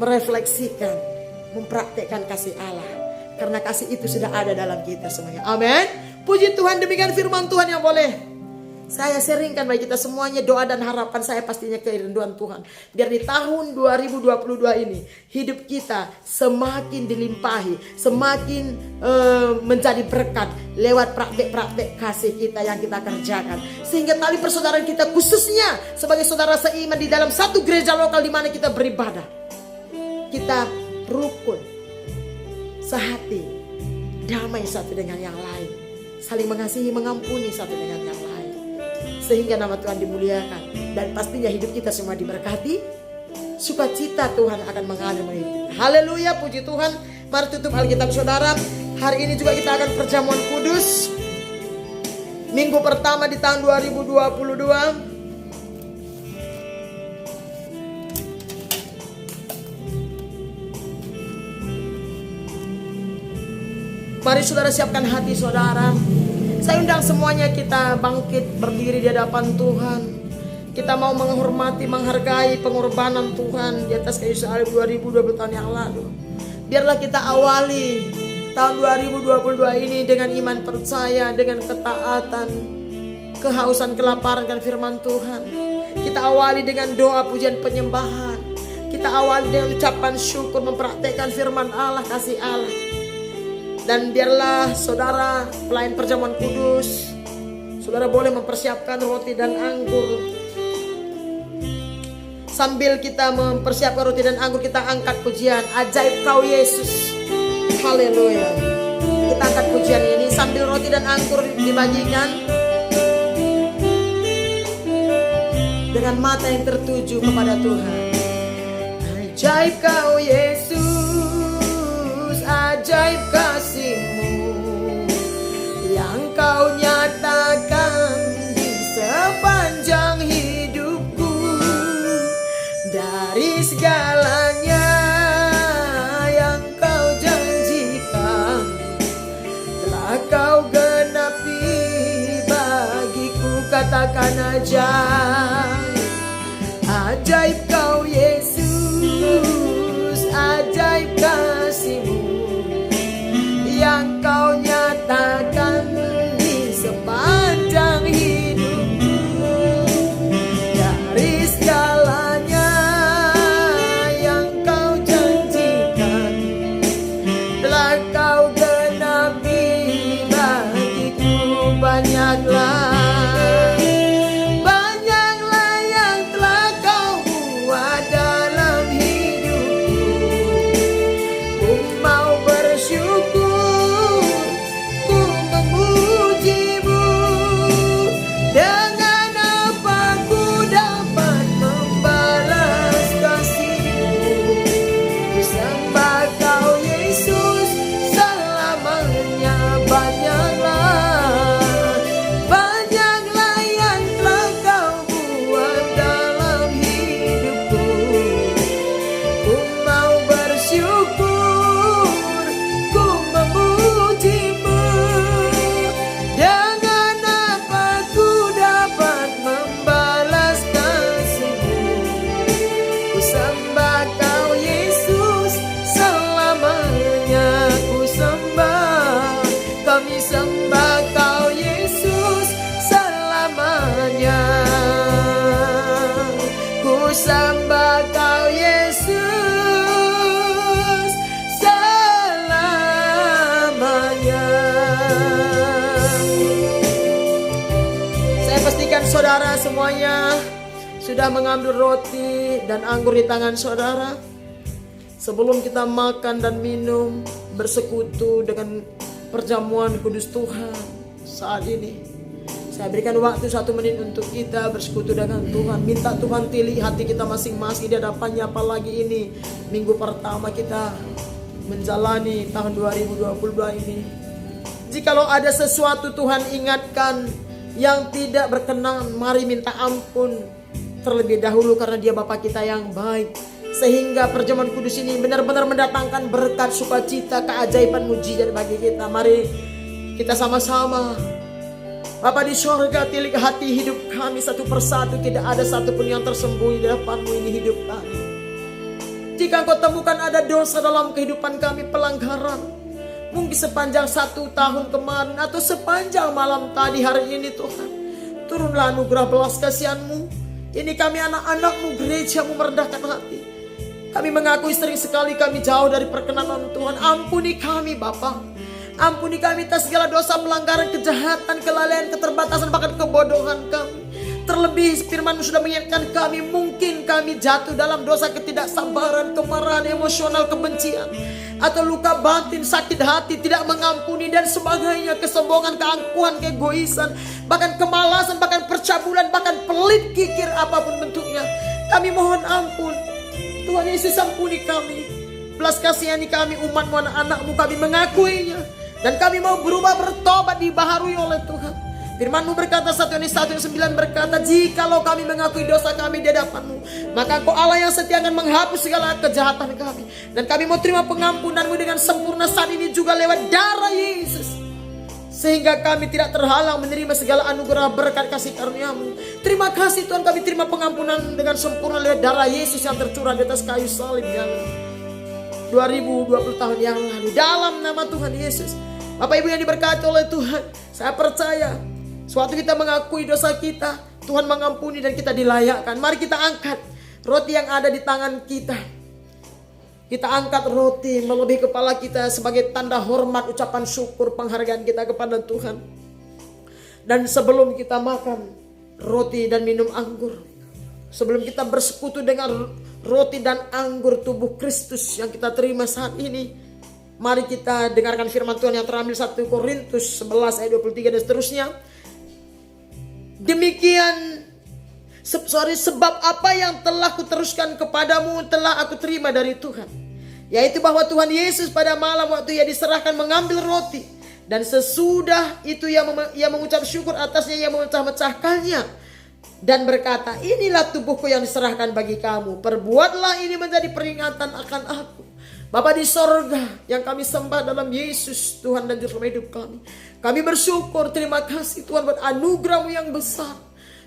merefleksikan, mempraktekkan kasih Allah, karena kasih itu sudah ada dalam kita semuanya. Amin. Puji Tuhan, demikian firman Tuhan yang boleh saya sharingkan bagi kita semuanya. Doa dan harapan saya pastinya kerinduan Tuhan, biar di tahun 2022 ini hidup kita semakin dilimpahi, semakin menjadi berkat lewat praktek-praktek kasih kita yang kita kerjakan. Sehingga tali persaudaraan kita, khususnya sebagai saudara seiman di dalam satu gereja lokal di mana kita beribadah, kita rukun, sehati, damai satu dengan yang lain, saling mengasihi, mengampuni satu dengan yang lain, sehingga nama Tuhan dimuliakan. Dan pastinya hidup kita semua diberkati. Sukacita Tuhan akan mengalir melalui kita. Haleluya, puji Tuhan. Mari tutup Alkitab saudara. Hari ini juga kita akan perjamuan kudus, minggu pertama di tahun 2022. Mari saudara siapkan hati saudara. Saya undang semuanya kita bangkit berdiri di hadapan Tuhan. Kita mau menghormati, menghargai pengorbanan Tuhan di atas kayu salib 2020 tahun yang lalu. Biarlah kita awali tahun 2022 ini dengan iman percaya, dengan ketaatan, kehausan, kelaparan dan firman Tuhan. Kita awali dengan doa, pujian, penyembahan. Kita awali dengan ucapan syukur, mempraktekkan firman Allah, kasih Allah. Dan biarlah saudara pelayan perjamuan kudus, saudara boleh mempersiapkan roti dan anggur. Sambil kita mempersiapkan roti dan anggur, kita angkat pujian Ajaib Kau Yesus. Haleluya. Kita angkat pujian ini sambil roti dan anggur dibagikan, dengan mata yang tertuju kepada Tuhan. Ajaib Kau Yesus, ajaib kasih-Mu yang Kau nyatakan di sepanjang hidupku. Dari segalanya yang Kau janjikan telah Kau genapi bagiku. Katakan ajaib Kau Yesus, ajaib kasih-Mu yang Kau nyatakan di sepanjang hidupku. Dari segalanya yang Kau janjikan telah Kau genapi bagiku. Banyaklah yang telah Kau sembah Kau Yesus selamanya. Saya pastikan saudara semuanya sudah mengambil roti dan anggur di tangan saudara. Sebelum kita makan dan minum, bersekutu dengan perjamuan kudus Tuhan saat ini, saya berikan waktu 1 menit untuk kita bersekutu dengan Tuhan. Minta Tuhan pilih hati kita masing-masing di hadapannya. Apalagi ini minggu pertama kita menjalani tahun 2022 ini. Jikalau ada sesuatu Tuhan ingatkan yang tidak berkenan, mari minta ampun terlebih dahulu, karena Dia Bapa kita yang baik. Sehingga perjamuan kudus ini benar-benar mendatangkan berkat, sukacita, keajaiban, mujizat bagi kita. Mari kita sama-sama. Bapa di sorga, tilik hati hidup kami satu persatu. Tidak ada satupun yang tersembunyi di depan-Mu, ini hidup kami. Jika Engkau temukan ada dosa dalam kehidupan kami, pelanggaran, mungkin sepanjang 1 tahun kemarin atau sepanjang malam tadi, hari ini Tuhan, turunlah anugerah belas kasihan-Mu. Ini kami anak-anak-Mu, gereja-Mu, merendahkan hati. Kami mengakui sering sekali kami jauh dari perkenanan Tuhan. Ampuni kami Bapa. Ampuni kami atas segala dosa, pelanggaran, kejahatan, kelalaian, keterbatasan, bahkan kebodohan kami. Terlebih firman-Mu sudah mengingatkan kami, mungkin kami jatuh dalam dosa ketidaksabaran, kemarahan, emosional, kebencian, atau luka batin, sakit hati, tidak mengampuni dan sebagainya, kesombongan, keangkuhan, keegoisan, bahkan kemalasan, bahkan percabulan, bahkan pelit, kikir, apapun bentuknya. Kami mohon ampun. Tuhan Yesus, ampuni kami. Belas kasihani kami, umat-Mu, anak-anak-Mu, kami mengakuinya. Dan kami mau berubah, bertobat, dibaharui oleh Tuhan. Firman-Mu berkata, 1 Yohanes 1:9 berkata, jikalau kami mengakui dosa kami di hadapan-Mu, maka Engkau Allah yang setia akan menghapus segala kejahatan kami. Dan kami mau terima pengampunan-Mu dengan sempurna saat ini juga lewat darah Yesus. Sehingga kami tidak terhalang menerima segala anugerah berkat kasih karunia-Mu. Terima kasih Tuhan, kami terima pengampunan dengan sempurna lewat darah Yesus yang tercurah di atas kayu salib yang 2020 tahun yang lalu. Dalam nama Tuhan Yesus, Bapak Ibu yang diberkati oleh Tuhan, saya percaya suatu kita mengakui dosa kita, Tuhan mengampuni dan kita dilayakkan. Mari kita angkat roti yang ada di tangan kita. Kita angkat roti melebihi kepala kita sebagai tanda hormat, ucapan syukur, penghargaan kita kepada Tuhan. Dan sebelum kita makan roti dan minum anggur, sebelum kita bersekutu dengan roti dan anggur tubuh Kristus yang kita terima saat ini, mari kita dengarkan firman Tuhan yang terambil 1 Korintus 11 ayat 23 dan seterusnya. Demikian sebab apa yang telah kuteruskan kepadamu telah aku terima dari Tuhan, yaitu bahwa Tuhan Yesus pada malam waktu Ia diserahkan mengambil roti, dan sesudah itu ia mengucap syukur atasnya, Ia memecah-mecahkannya dan berkata, inilah tubuhku yang diserahkan bagi kamu, perbuatlah ini menjadi peringatan akan aku. Bapa di sorga yang kami sembah dalam Yesus Tuhan dan Juru hidup kami, kami bersyukur, terima kasih Tuhan buat anugerah-Mu yang besar.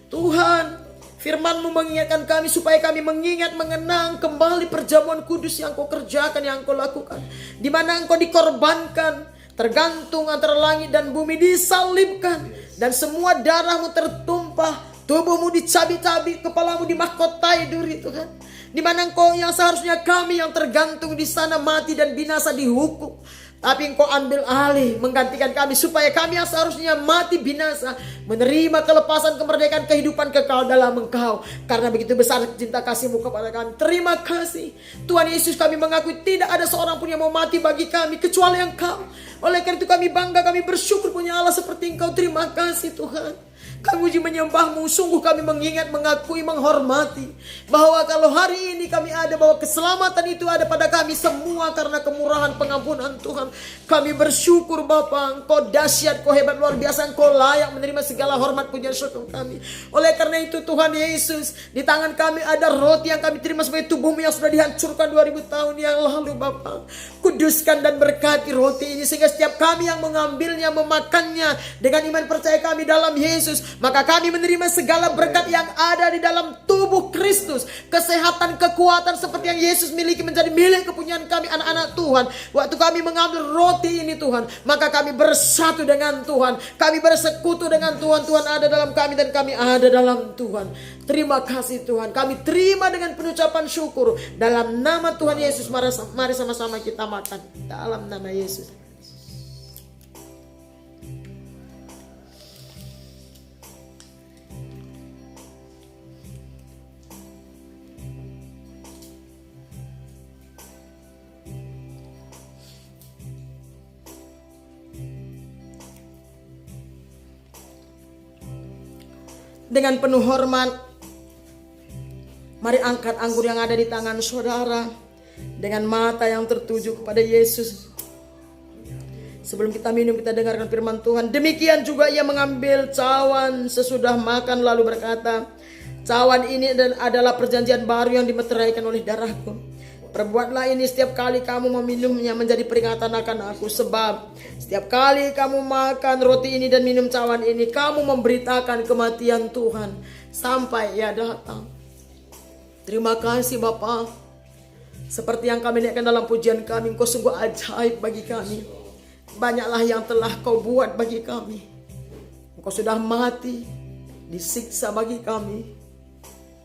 Tuhan, firman-Mu mengingatkan kami supaya kami mengingat, mengenang kembali perjamuan kudus yang Kau kerjakan, yang Kau lakukan, di mana Engkau dikorbankan, tergantung antara langit dan bumi, disalibkan, dan semua darah-Mu tertumpah, tubuh-Mu dicabik-cabik, kepala-Mu dimahkotai duri Tuhan. Di mana Engkau yang seharusnya kami yang tergantung di sana mati dan binasa dihukum, tapi Engkau ambil alih menggantikan kami supaya kami yang seharusnya mati binasa menerima kelepasan, kemerdekaan, kehidupan kekal dalam Engkau. Karena begitu besar cinta kasih-Mu kepada kami. Terima kasih Tuhan Yesus, kami mengakui tidak ada seorang pun yang mau mati bagi kami kecuali Engkau. Oleh karena itu kami bangga, kami bersyukur punya Allah seperti Engkau. Terima kasih Tuhan. Kami uji menyembah-Mu, sungguh kami mengingat, mengakui, menghormati bahwa kalau hari ini kami ada, bahwa keselamatan itu ada pada kami semua karena kemurahan pengampunan Tuhan. Kami bersyukur Bapa, Engkau dahsyat, Engkau hebat, luar biasa, Engkau layak menerima segala hormat, pujian, syukur kami. Oleh karena itu Tuhan Yesus, di tangan kami ada roti yang kami terima sebagai tubuh-Mu yang sudah dihancurkan 2000 tahun yang lalu Bapa. Kuduskan dan berkati roti ini sehingga setiap kami yang mengambilnya, memakannya dengan iman percaya kami dalam Yesus, maka kami menerima segala berkat yang ada di dalam tubuh tubuh Kristus. Kesehatan, kekuatan seperti yang Yesus miliki menjadi milik kepunyaan kami anak-anak Tuhan. Waktu kami mengambil roti ini Tuhan, maka kami bersatu dengan Tuhan. Kami bersekutu dengan Tuhan. Tuhan ada dalam kami dan kami ada dalam Tuhan. Terima kasih Tuhan. Kami terima dengan penucapan syukur. Dalam nama Tuhan Yesus, mari sama-sama kita makan. Dalam nama Yesus. Dengan penuh hormat, mari angkat anggur yang ada di tangan saudara dengan mata yang tertuju kepada Yesus. Sebelum kita minum, kita dengarkan firman Tuhan. Demikian juga ia mengambil cawan sesudah makan lalu berkata, cawan ini adalah perjanjian baru yang dimeteraikan oleh darahku. Perbuatlah ini setiap kali kamu meminumnya menjadi peringatan akan aku. Sebab setiap kali kamu makan roti ini dan minum cawan ini, kamu memberitakan kematian Tuhan sampai ia datang. Terima kasih Bapa. Seperti yang kami lihatkan dalam pujian kami, Engkau sungguh ajaib bagi kami. Banyaklah yang telah Kau buat bagi kami. Engkau sudah mati, disiksa bagi kami.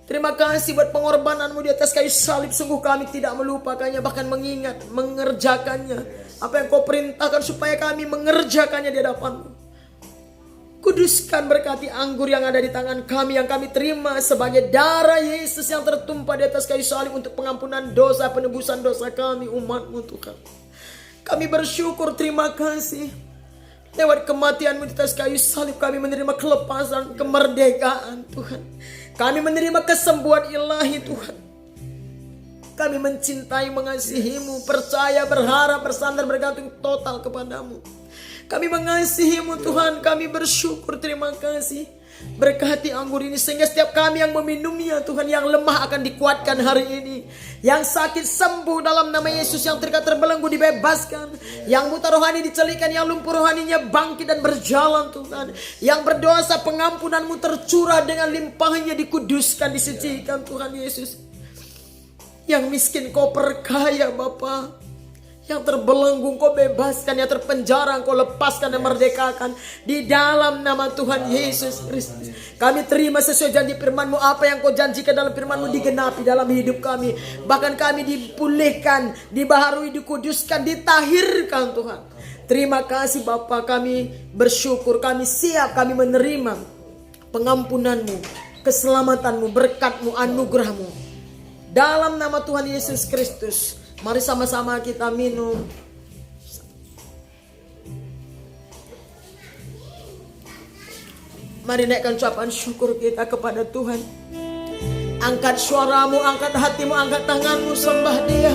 Terima kasih buat pengorbanan-Mu di atas kayu salib. Sungguh kami tidak melupakannya, bahkan mengingat, mengerjakannya. Apa yang Kau perintahkan supaya kami mengerjakannya di hadapan-Mu. Kuduskan, berkati anggur yang ada di tangan kami, yang kami terima sebagai darah Yesus yang tertumpah di atas kayu salib untuk pengampunan dosa, penebusan dosa kami, umat-Mu Tuhan. Kami bersyukur, terima kasih. Lewat kematian-Mu di atas kayu salib kami menerima kelepasan, kemerdekaan Tuhan. Kami menerima kesembuhan ilahi Tuhan. Kami mencintai, mengasihi-Mu, percaya, berharap, bersandar, bergantung total kepada-Mu. Kami mengasihi-Mu Tuhan. Kami bersyukur, terima kasih. Berkati anggur ini sehingga setiap kami yang meminumnya Tuhan, yang lemah akan dikuatkan hari ini, yang sakit sembuh dalam nama Yesus, yang terikat terbelenggu dibebaskan, yang buta rohani dicelikan, yang lumpuh rohaninya bangkit dan berjalan Tuhan, yang berdosa pengampunan-Mu tercurah dengan limpahnya, dikuduskan, disucikan Tuhan Yesus. Yang miskin Kau perkaya Bapa, yang terbelenggu Kau bebaskan, yang terpenjara Kau lepaskan dan merdekakan di dalam nama Tuhan Yesus Kristus. Kami terima sesuai janji firman-Mu. Apa yang Kau janjikan dalam firman-Mu digenapi dalam hidup kami. Bahkan kami dipulihkan, dibaharui, dikuduskan, ditahirkan Tuhan. Terima kasih Bapa, kami bersyukur, kami siap, kami menerima pengampunan-Mu, keselamatan-Mu, berkat-Mu, anugerah-Mu. Dalam nama Tuhan Yesus Kristus. Mari sama-sama kita minum. Mari naikkan ucapan syukur kita kepada Tuhan. Angkat suaramu, angkat hatimu, angkat tanganmu, sembah Dia.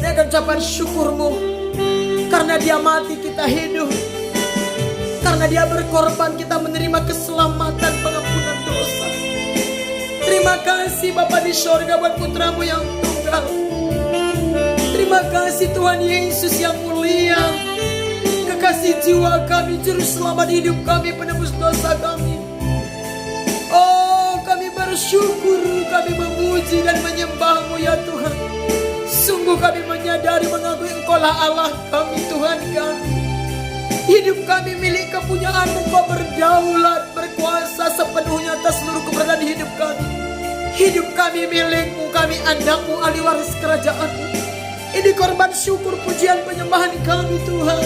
Naikkan ucapan syukurmu. Karena Dia mati kita hidup. Karena Dia berkorban kita menerima keselamatan, pengampunan dosa. Terima kasih Bapa di sorga buat putra-Mu yang tunggal. Terima kasih Tuhan Yesus yang mulia, kekasih jiwa kami, juru selamat hidup kami, penebus dosa kami. Oh, kami bersyukur, kami memuji dan menyembah-Mu ya Tuhan. Sungguh kami menyadari, mengakui Engkau-lah Allah kami, Tuhan kami. Hidup kami milik kepunyaan-Mu, Kau berdaulat, berkuasa sepenuhnya atas seluruh keberadaan hidup kami. Hidup kami milik-Mu, kami anak-Mu, ahli waris kerajaan-Mu. Ini korban syukur, pujian, penyembahan kami Tuhan.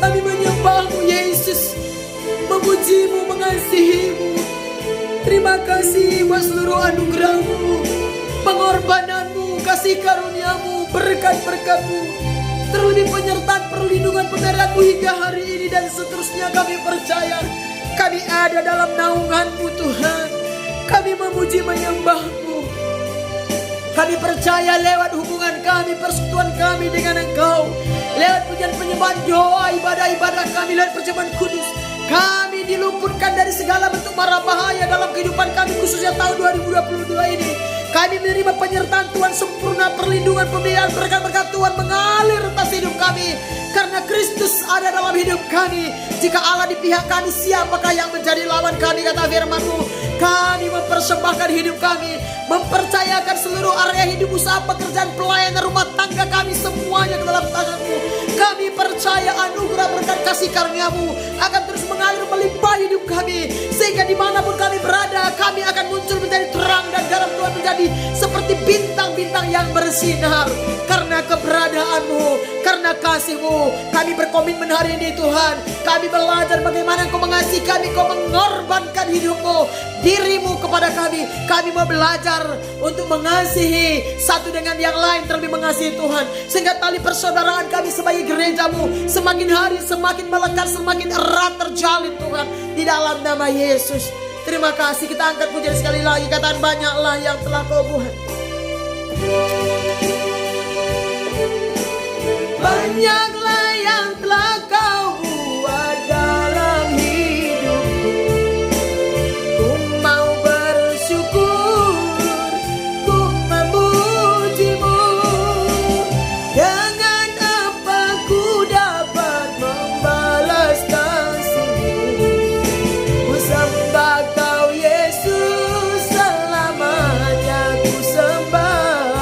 Kami menyembah-Mu Yesus, memuji-Mu, mengasihi-Mu. Terima kasih buat seluruh anugerah-Mu, pengorbanan-Mu, kasih karunia-Mu, berkat-berkat-Mu, terlebih penyertaan, perlindungan, pemeliharaan-Mu hingga hari ini dan seterusnya. Kami percaya kami ada dalam naungan-Mu Tuhan. Kami memuji, menyembah-Mu. Kami percaya lewat hubungan kami, persekutuan kami dengan Engkau, lewat pujian, penyembahan, doa, ibadah-ibadah kami, lewat perjamuan kudus, kami diluputkan dari segala bentuk mara bahaya dalam kehidupan kami, khususnya tahun 2022 ini. Kami menerima penyertaan Tuhan sempurna, perlindungan, pemeliharaan, berkat-berkat Tuhan mengalir atas hidup kami. Karena Kristus ada dalam hidup kami. Jika Allah di pihak kami, siapakah yang menjadi lawan kami, kata firman-Mu. Kami mempersembahkan hidup kami, mempercayakan seluruh area hidup, usaha, pekerjaan, pelayanan, rumah tangga kami semuanya ke dalam tangan-Mu. Kami percaya anugerah berkat kasih karunia-Mu akan terus mengalir melimpah hidup kami, sehingga dimanapun kami berada, kami akan muncul menjadi terang dan garam Tuhan, menjadi seperti bintang-bintang yang bersinar. Karena keberadaan-Mu, karena kasih-Mu, kami berkomitmen hari ini Tuhan. Kami belajar bagaimana Engkau mengasihi kami, Engkau mengorbankan hidup-Mu, diri-Mu kepada kami. Kami mau belajar untuk mengasihi satu dengan yang lain, terlebih mengasihi Tuhan, sehingga tali persaudaraan kami sebagai gereja-Mu semakin hari semakin melekat, semakin erat terjalin Tuhan, di dalam nama Yesus. Terima kasih, kita angkat pujian sekali lagi, katakan banyaklah yang telah Kau buat. Banyaklah yang telah Kau buat dalam hidupku. Ku mau bersyukur, ku memuji-Mu. Dengan apa ku dapat membalas kasih-Mu? Ku sembah Kau Yesus, selamanya ku sembah.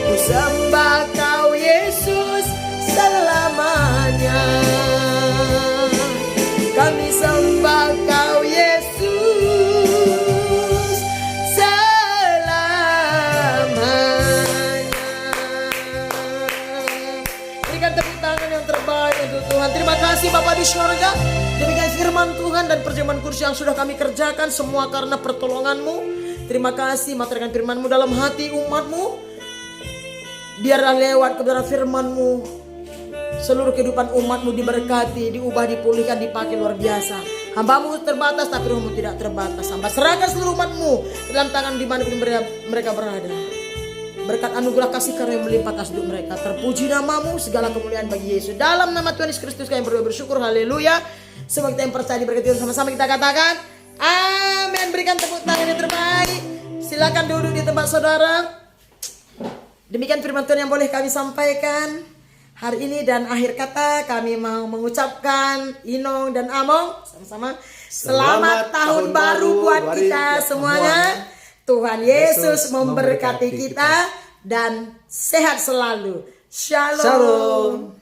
Ku sembah Kau Yesus, selamanya. Kami sembah Kau Yesus, selamanya. Berikan tepuk tangan yang terbaik untuk Tuhan. Terima kasih Bapa di surga. Demikian firman Tuhan dan perjamuan kursi yang sudah kami kerjakan, semua karena pertolongan-Mu. Terima kasih, materkan firman-Mu dalam hati umat-Mu. Biarlah lewat kebenaran firman-Mu, seluruh kehidupan umat-Mu diberkati, diubah, dipulihkan, dipakai luar biasa. Hamba-Mu terbatas, tapi Roh-Mu tidak terbatas. Hamba serahkan seluruh umat-Mu dalam tangan dimanapun mereka berada. Berkat anugerah kasih karunia melimpah atas hidup mereka. Terpuji nama-Mu, segala kemuliaan bagi Yesus. Dalam nama Tuhan Yesus Kristus kami berdoa bersyukur, haleluya. Semua kita yang percaya diberkati Tuhan, sama-sama kita katakan amin. Berikan tepuk tangan yang terbaik. Silakan duduk di tempat saudara. Demikian firman Tuhan yang boleh kami sampaikan hari ini, dan akhir kata kami mau mengucapkan Inong dan Among sama-sama selamat tahun baru buat kita semuanya. Tuhan Yesus memberkati kita dan sehat selalu. Shalom.